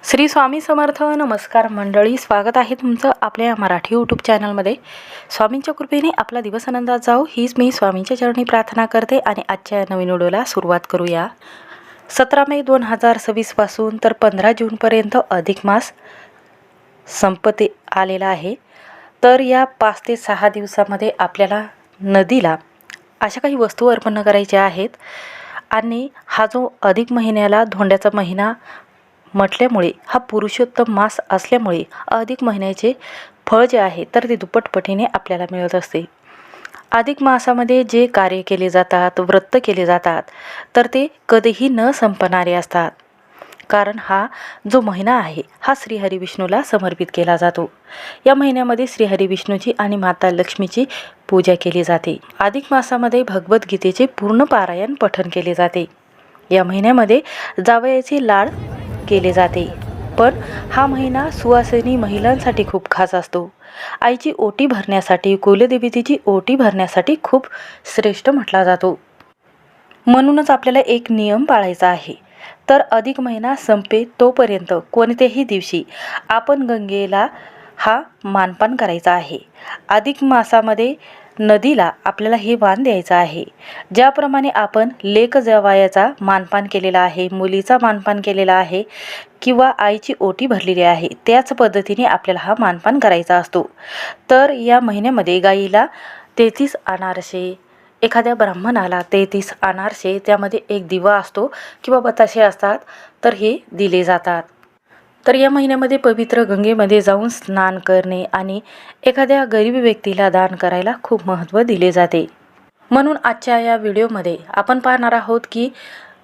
श्री स्वामी समर्थ. नमस्कार मंडळी, स्वागत आहे तुमचं आपल्या मराठी यूट्यूब चॅनलमध्ये. स्वामींच्या कृपेने आपला दिवस आनंदात जाओ हीच मी स्वामींच्या चरणी प्रार्थना करते आणि आजच्या नवीन व्हिडिओला सुरुवात करूया. 17 मे 2026 पासून तर 15 जूनपर्यंत अधिक मास संपत आलेला आहे. तर या 5 ते 6 दिवसामध्ये आपल्याला नदीला अशा काही वस्तू अर्पण करायच्या आहेत. आणि हा जो अधिक महिन्याला धोंड्याचा महिना म्हटल्यामुळे, हा पुरुषोत्तम मास असल्यामुळे अधिक महिन्याचे फळ जे आहे तर ते दुप्पटपटीने आपल्याला मिळत असते. अधिक मासामध्ये जे कार्य केले जातात, व्रत केले जातात, तर ते कधीही न संपणारे असतात. कारण हा जो महिना आहे हा श्रीहरी विष्णूला समर्पित केला जातो. या महिन्यामध्ये श्रीहरी विष्णूची आणि माता लक्ष्मीची पूजा केली जाते. अधिक मासामध्ये भगवद्गीतेचे पूर्ण पारायण पठण केले जाते. या महिन्यामध्ये जावयाचे लाड केले जाते. पण हा महिना सुवासिनी महिलांसाठी खूप खास असतो. आईची ओटी भरण्यासाठी, कुलदेवतेची ओटी भरण्यासाठी खूप श्रेष्ठ म्हटला जातो. म्हणूनच आपल्याला एक नियम पाळायचा आहे. तर अधिक महिना संपे तोपर्यंत कोणत्याही दिवशी आपण गंगेला हा मानपान करायचा आहे. अधिक मासामध्ये नदीला आपल्याला हे वाण द्यायचं आहे. ज्याप्रमाणे आपण लेक जावयाचा मानपान केलेला आहे, मुलीचा मानपान केलेला आहे किंवा आईची ओटी भरलेली आहे, त्याच पद्धतीने आपल्याला हा मानपान करायचा असतो. तर या महिन्यामध्ये गाईला 33 अनारसे, एखाद्या ब्राह्मणाला 33 अनारसे, त्यामध्ये एक दिवा असतो किंवा बताशे असतात, तर हे दिले जातात. तर या महिन्यामध्ये पवित्र गंगेमध्ये जाऊन स्नान करणे आणि एखाद्या गरीब व्यक्तीला दान करायला खूप महत्त्व दिले जाते. म्हणून आजच्या या व्हिडिओमध्ये आपण पाहणार आहोत की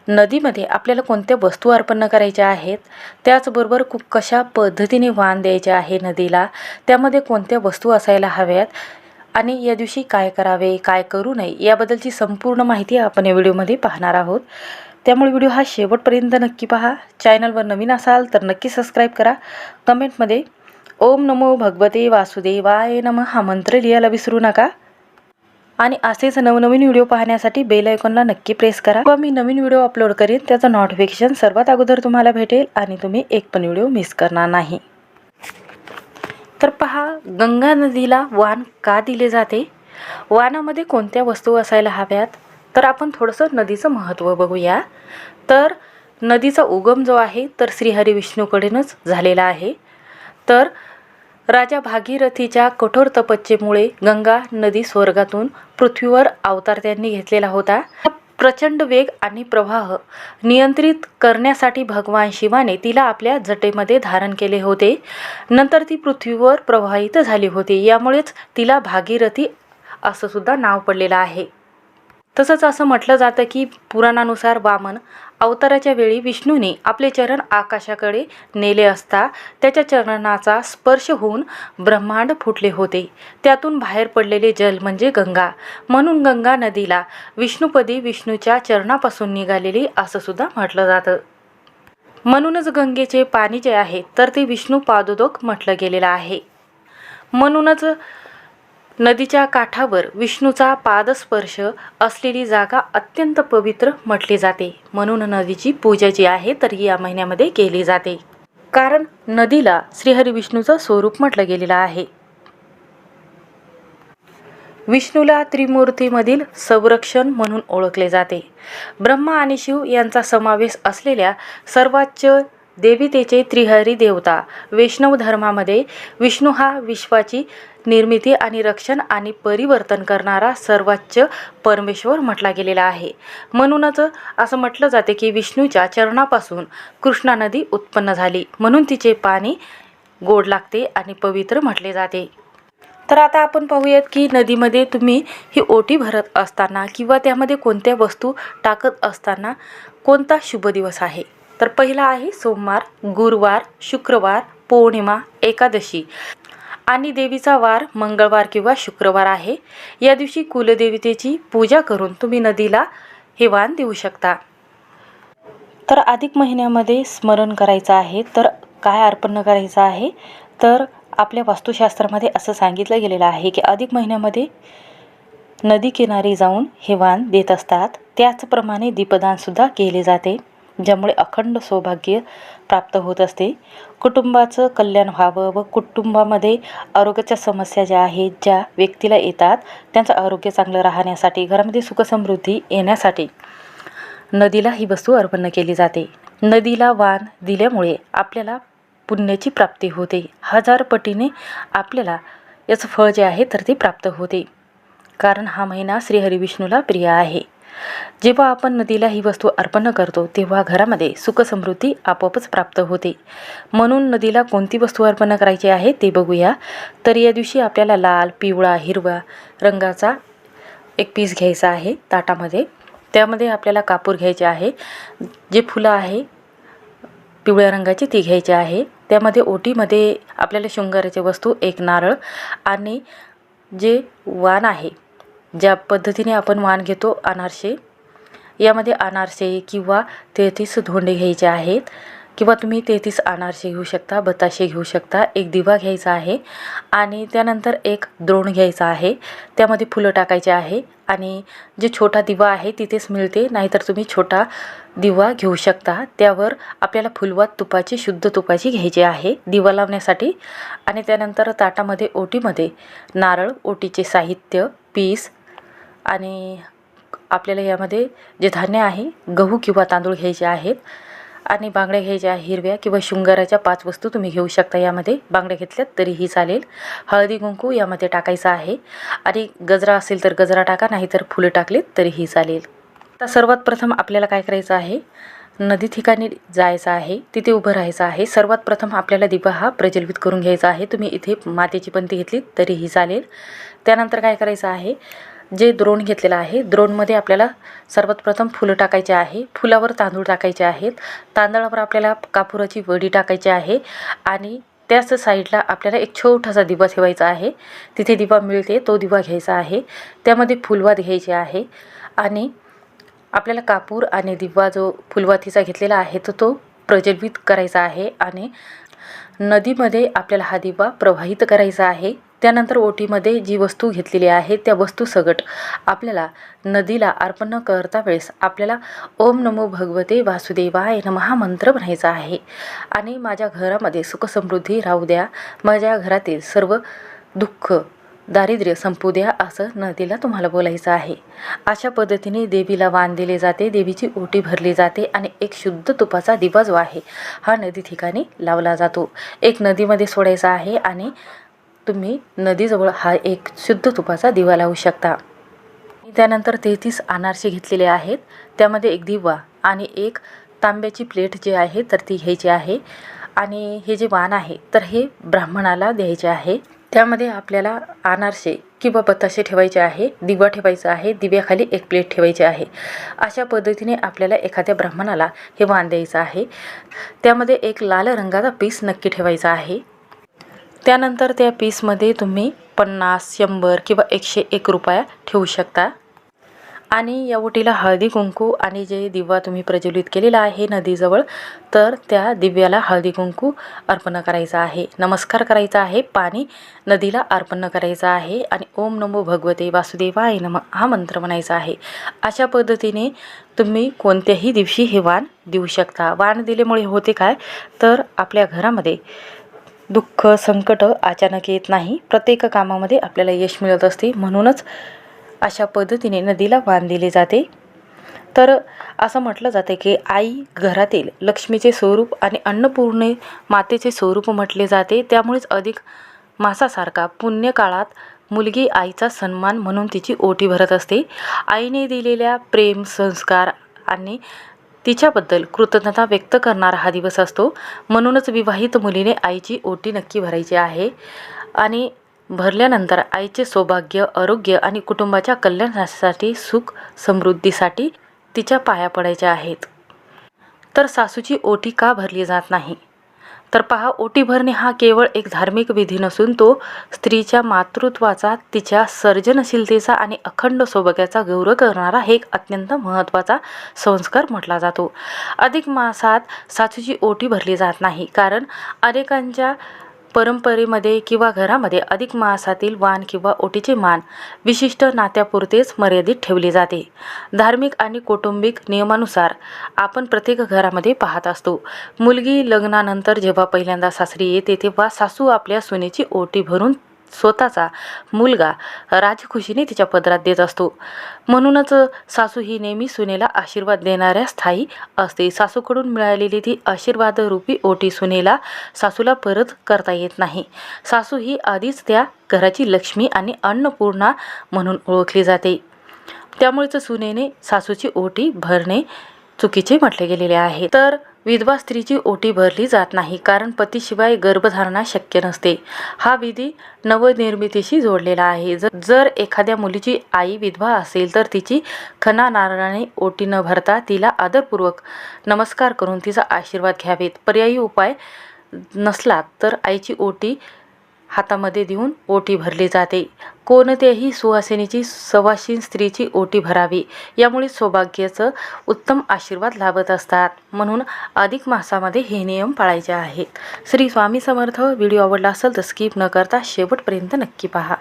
नदीमध्ये आपल्याला कोणत्या वस्तू अर्पण करायच्या आहेत, त्याचबरोबर कशा पद्धतीने वाण द्यायचे आहे नदीला, त्यामध्ये कोणत्या वस्तू असायला हव्यात आणि या दिवशी काय करावे, काय करू नये, याबद्दलची संपूर्ण माहिती आपण या व्हिडिओमध्ये पाहणार आहोत. त्यामुळे व्हिडिओ हा शेवटपर्यंत नक्की पहा. चॅनलवर नवीन असाल तर नक्की सबस्क्राईब करा. कमेंटमध्ये ओम नमो भगवते वासुदेवाय नमः हा मंत्र लिहायला विसरू नका. आणि असेच नवनवीन व्हिडिओ पाहण्यासाठी बेल आयकॉनला नक्की प्रेस करा. व मी नवीन व्हिडिओ अपलोड करेन त्याचं नोटिफिकेशन सर्वात अगोदर तुम्हाला भेटेल आणि तुम्ही एक पण व्हिडिओ मिस करणार नाही. तर पहा, गंगा नदीला वाण का दिले जाते, वाणामध्ये कोणत्या वस्तू असायला हव्यात, तर आपण थोडंसं नदीचं महत्त्व बघूया. तर नदीचा उगम जो आहे तर श्रीहरी विष्णूकडूनच झालेला आहे. तर राजा भागीरथीच्या कठोर तपस्येमुळे गंगा नदी स्वर्गातून पृथ्वीवर अवतार त्यांनी घेतलेला होता. प्रचंड वेग आणि प्रवाह नियंत्रित करण्यासाठी भगवान शिवाने तिला आपल्या जटेमध्ये धारण केले होते. नंतर ती पृथ्वीवर प्रवाहित झाली होती. यामुळेच तिला भागीरथी असं सुद्धा नाव पडलेलं आहे. तसंच असं म्हटलं जातं की पुराणानुसार वामन अवताराच्या वेळी विष्णूने आपले चरण आकाशाकडे नेले असता त्याच्या चरणाचा स्पर्श होऊन ब्रह्मांड फुटले होते. त्यातून बाहेर पडलेले जल म्हणजे गंगा. म्हणून गंगा नदीला विष्णुपदी, विष्णूच्या चरणापासून निघालेली असं सुद्धा म्हटलं जातं. म्हणूनच गंगेचे पाणी जे आहे तर ते विष्णू पादोदक म्हटलं गेलेलं आहे. म्हणूनच नदीच्या काठावर विष्णूचा पादस्पर्श असलेली जागा अत्यंत पवित्र म्हटली जाते. म्हणून नदीची पूजा जी आहे तर या महिन्यामध्ये केली जाते. कारण नदीला श्रीहरी विष्णूचं स्वरूप म्हटलं गेलेलं आहे. विष्णूला त्रिमूर्तीमधील संरक्षण म्हणून ओळखले जाते. ब्रह्मा आणि शिव यांचा समावेश असलेल्या सर्वोच्च देवतेचे त्रिहरी देवता. वैष्णव धर्मामध्ये विष्णू हा विश्वाची निर्मिती आणि रक्षण आणि परिवर्तन करणारा सर्वोच्च परमेश्वर म्हटला गेलेला आहे. म्हणूनच असं म्हटलं जाते की विष्णूच्या चरणापासून कृष्णा नदी उत्पन्न झाली. म्हणून तिचे पाणी गोड लागते आणि पवित्र म्हटले जाते. तर आता आपण पाहूयात की नदीमध्ये तुम्ही ही ओटी भरत असताना किंवा त्यामध्ये कोणत्या वस्तू टाकत असताना कोणता शुभ दिवस आहे. तर पहिला आहे सोमवार, गुरुवार, शुक्रवार, पौर्णिमा, एकादशी आणि देवीचा वार मंगळवार किंवा शुक्रवार आहे. या दिवशी कुलदेवतेची पूजा करून तुम्ही नदीला हे वाण देऊ शकता. तर अधिक महिन्यामध्ये स्मरण करायचं आहे. तर काय अर्पण करायचं आहे, तर आपल्या वास्तुशास्त्रामध्ये असं सांगितलं गेलेलं आहे की अधिक महिन्यामध्ये नदी किनारी जाऊन हे वाण देत असतात. त्याचप्रमाणे दीपदान सुद्धा केले जाते. ज्यामुळे अखंड सौभाग्य प्राप्त होत असते. कुटुंबाचं कल्याण व्हावं व कुटुंबामध्ये आरोग्याच्या समस्या ज्या आहेत, ज्या व्यक्तीला येतात त्यांचं आरोग्य चांगलं राहण्यासाठी, घरामध्ये सुखसमृद्धी येण्यासाठी नदीला ही वस्तू अर्पण केली जाते. नदीला वाण दिल्यामुळे आपल्याला पुण्याची प्राप्ती होते. 1000 पटीने आपल्याला याचं फळ जे आहे तर ते प्राप्त होते, कारण हा महिना श्री हरिविष्णूला प्रिय आहे. जेव्हा आपण नदीला ही वस्तू अर्पण करतो तेव्हा घरामध्ये सुखसमृद्धी आपोआपच प्राप्त होते. म्हणून नदीला कोणती वस्तू अर्पण करायची आहे ते बघूया. तर या दिवशी आपल्याला लाल, पिवळा, हिरवा रंगाचा एक पीस घ्यायचा आहे ताटामध्ये. त्यामध्ये आपल्याला कापूर घ्यायचे आहे. जे फुलं आहे पिवळ्या रंगाची ती घ्यायची आहे. त्यामध्ये ओटीमध्ये आपल्याला शृंगाराची वस्तू, एक नारळ आणि जे वाण आहे, ज्या पद्धतीने आपण वाण घेतो अनारसे, यामध्ये अनारसे किंवा 33 धोंडे घ्यायचे आहेत, किंवा तुम्ही 33 अनारसे घेऊ शकता, बताशे घेऊ शकता. एक दिवा घ्यायचा आहे आणि त्यानंतर एक द्रोण घ्यायचा आहे. त्यामध्ये फुलं टाकायचे आहे आणि जे छोटा दिवा आहे तिथेच मिळते, नाहीतर तुम्ही छोटा दिवा घेऊ शकता. त्यावर आपल्याला फुलवात तुपाची, शुद्ध तुपाची घ्यायची आहे दिवा लावण्यासाठी. आणि त्यानंतर ताटामध्ये, ओटीमध्ये नारळ, ओटीचे साहित्य, पीस आणि आपल्याला यामध्ये जे धान्य आहे गहू किंवा तांदूळ घ्यायचे आहेत आणि बांगड्या घ्यायच्या हिरव्या किंवा शृंगाराच्या 5 वस्तू तुम्ही घेऊ शकता. यामध्ये बांगड्या घेतल्यात तरीही चालेल. हळदी कुंकू यामध्ये टाकायचं आहे आणि गजरा असेल तर गजरा टाका, नाहीतर फुलं टाकलीत तरीही चालेल. आता सर्वात प्रथम आपल्याला काय करायचं आहे, नदी ठिकाणी जायचं आहे, तिथे उभं राहायचं आहे. सर्वात प्रथम आपल्याला दिवा हा प्रज्वलित करून घ्यायचा आहे. तुम्ही इथे मातीची पंती घेतली तरीही चालेल. त्यानंतर काय करायचं आहे, जे द्रोण घेतलेलं आहे, द्रोणमध्ये आपल्याला सर्वात प्रथम फुलं टाकायचे आहे. फुलावर तांदूळ टाकायचे आहेत. तांदळावर आपल्याला कापुराची वडी टाकायची आहे आणि त्याच साईडला आपल्याला एक छोटासा दिवा ठेवायचा आहे. तिथे दिवा मिळते तो दिवा घ्यायचा आहे. त्यामध्ये फुलवात घ्यायची आहे आणि आपल्याला कापूर आणि दिवा जो फुलवातीचा घेतलेला आहे तो प्रज्वलित करायचा आहे आणि नदीमध्ये आपल्याला हा दिवा प्रवाहित करायचा आहे. त्यानंतर ओटीमध्ये जी वस्तू घेतलेली आहे त्या वस्तू सगट आपल्याला नदीला अर्पण करता वेळेस आपल्याला ओम नमो भगवते वासुदेवाय नमः हा मंत्र म्हणायचा आहे आणि माझ्या घरामध्ये सुखसमृद्धी राहू द्या, माझ्या घरातील सर्व दुःख दारिद्र्य संपू द्या, असं नदीला तुम्हाला बोलायचं आहे. अशा पद्धतीने देवीला वाण दिले जाते, देवीची ओटी भरली जाते आणि एक शुद्ध तुपाचा दिवा जो आहे हा नदी ठिकाणी लावला जातो. एक नदीमध्ये सोडायचा आहे आणि तुम्ही नदीजवळ हा एक शुद्ध तुपाचा दिवा लावू शकता. त्यानंतर 33 अनारसे घेतलेले आहेत. त्यामध्ये एक दिवा आणि एक तांब्याची प्लेट जी आहे तर ती घ्यायची आहे आणि हे जे वाण आहे तर हे ब्राह्मणाला द्यायचे आहे. त्यामध्ये आपल्याला अनारसे किंवा बताशे ठेवायचे आहे, दिवा ठेवायचा आहे, दिव्याखाली एक प्लेट ठेवायची आहे. अशा पद्धतीने आपल्याला एखाद्या ब्राह्मणाला हे वाण द्यायचं आहे. त्यामध्ये एक लाल रंगाचा पीस नक्की ठेवायचा आहे. त्यानंतर त्या पीसमध्ये तुम्ही 50, 100 किंवा 101 रुपया ठेवू शकता. आणि या ओटीला हळदी कुंकू आणि जे दिवा तुम्ही प्रज्वलित केलेला आहे नदीजवळ, तर त्या दिव्याला हळदी कुंकू अर्पण करायचा आहे, नमस्कार करायचा आहे, पाणी नदीला अर्पण करायचं आहे आणि ओम नमो भगवते वासुदेवाय नमः हा मंत्र म्हणायचा आहे. अशा पद्धतीने तुम्ही कोणत्याही दिवशी हे वाण देऊ शकता. वाण दिल्यामुळे होते काय, तर आपल्या घरामध्ये दुःख संकट अचानक येत नाही, प्रत्येक कामामध्ये आपल्याला यश मिळत असते. म्हणूनच अशा पद्धतीने नदीला वाण दिले जाते. तर असं म्हटलं जाते की आई घरातील लक्ष्मीचे स्वरूप आणि अन्नपूर्णे मातेचे स्वरूप म्हटले जाते. त्यामुळेच अधिक मासासारखा पुण्यकाळात मुलगी आईचा सन्मान म्हणून तिची ओटी भरत असते. आईने दिलेल्या प्रेम, संस्कार आणि तिच्याबद्दल कृतज्ञता व्यक्त करणारा हा दिवस असतो. म्हणूनच विवाहित मुलीने आईची ओटी नक्की भरायची आहे आणि भरल्यानंतर आईचे सौभाग्य, आरोग्य आणि कुटुंबाच्या कल्याणासाठी, सुख समृद्धीसाठी तिच्या पाया पडायच्या आहेत. तर सासूची ओटी का भरली जात नाही, तर पहा, ओटी भरणे हा केवळ एक धार्मिक विधी नसून तो स्त्रीच्या मातृत्वाचा, तिच्या सर्जनशीलतेचा आणि अखंड सौभाग्याचा गौरव करणारा हे एक अत्यंत महत्त्वाचा संस्कार म्हटला जातो. अधिक मासात सासूची ओटी भरली जात नाही, कारण अनेकांच्या परंपरेमध्ये किंवा घरामध्ये अधिक मासातील वाण किंवा ओटीचे मान विशिष्ट नात्यापुरतेच मर्यादित ठेवले जाते. धार्मिक आणि कौटुंबिक नियमानुसार आपण प्रत्येक घरामध्ये पाहत असतो. मुलगी लग्नानंतर जेव्हा पहिल्यांदा सासरी येते तेव्हा सासू आपल्या सुनेची ओटी भरून स्वतःचा मुलगा राजखुशीने तिच्या पदरात देत असतो. म्हणूनच सासू ही नेहमी सुनेला आशीर्वाद देणाऱ्या स्थायी असते. सासूकडून मिळालेली ती आशीर्वादरूपी ओटी सासूला परत करता येत नाही. सासू ही आधीच त्या घराची लक्ष्मी आणि अन्नपूर्णा म्हणून ओळखली जाते. त्यामुळेच सुनेने सासूची ओटी भरणे चुकीचे म्हटले गेलेले आहे. तर विधवा स्त्रीची ओटी भरली जात नाही, कारण पतीशिवाय गर्भधारणा शक्य नसते. हा विधी नवनिर्मितीशी जोडलेला आहे. जर एखाद्या मुलीची आई विधवा असेल तर तिची खणा नारळाने ओटी न भरता तिला आदरपूर्वक नमस्कार करून तिचा आशीर्वाद घ्यावेत. पर्यायी उपाय नसला तर आईची ओटी हातामध्ये देऊन ओटी भरली जाते. कोणत्याही सुवासिनीची सवासीन स्त्रीची ओटी भरावी, यामुळे सौभाग्याचं उत्तम आशीर्वाद लाभत असतात. म्हणून अधिक मासामध्ये हे नियम पाळायचे आहेत. श्री स्वामी समर्थ. व्हिडिओ आवडला असेल तर स्किप न करता शेवटपर्यंत नक्की पहा.